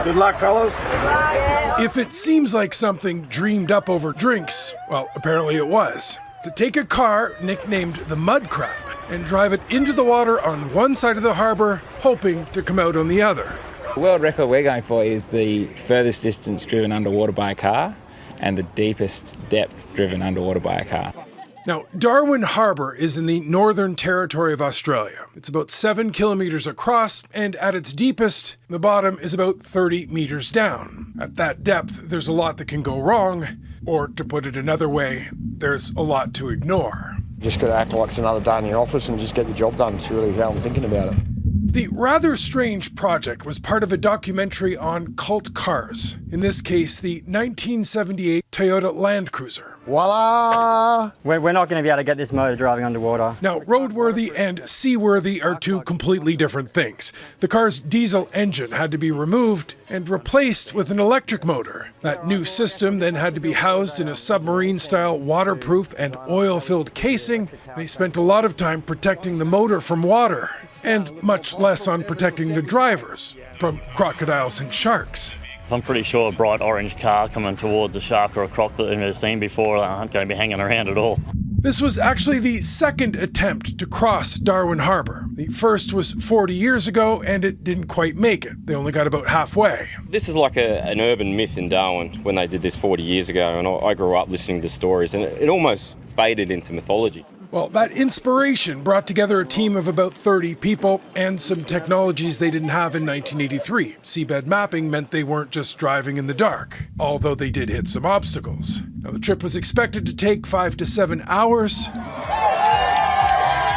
Good luck, fellas. If it seems like something dreamed up over drinks, well, apparently it was. To take a car nicknamed the Mudcrab and drive it into the water on one side of the harbor, hoping to come out on the other. The world record we're going for is the furthest distance driven underwater by a car and the deepest depth driven underwater by a car. Now, Darwin Harbour is in the Northern Territory of Australia. It's about 7 kilometres across, and at its deepest, the bottom is about 30 metres down. At that depth, there's a lot that can go wrong, or to put it another way, there's a lot to ignore. Just got to act like it's another day in the office and just get the job done. It's really how I'm thinking about it. The rather strange project was part of a documentary on cult cars. In this case, the 1978 Toyota Land Cruiser. Voila! We're not going to be able to get this motor driving underwater. Now, roadworthy and seaworthy are two completely different things. The car's diesel engine had to be removed and replaced with an electric motor. That new system then had to be housed in a submarine-style waterproof and oil-filled casing. They spent a lot of time protecting the motor from water, and much less on protecting the drivers from crocodiles and sharks. I'm pretty sure a bright orange car coming towards a shark or a croc that I've never seen before aren't going to be hanging around at all. This was actually the second attempt to cross Darwin Harbour. The first was 40 years ago, and it didn't quite make it. They only got about halfway. This is like an urban myth in Darwin when they did this 40 years ago, and I grew up listening to stories, and it almost faded into mythology. Well, that inspiration brought together a team of about 30 people and some technologies they didn't have in 1983. Seabed mapping meant they weren't just driving in the dark, although they did hit some obstacles. Now, the trip was expected to take 5 to 7 hours.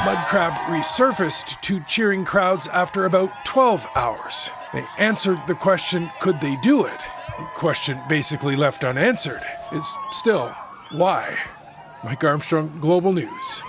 Mudcrab resurfaced to cheering crowds after about 12 hours. They answered the question, could they do it? The question basically left unanswered is still, why? Mike Armstrong, Global News.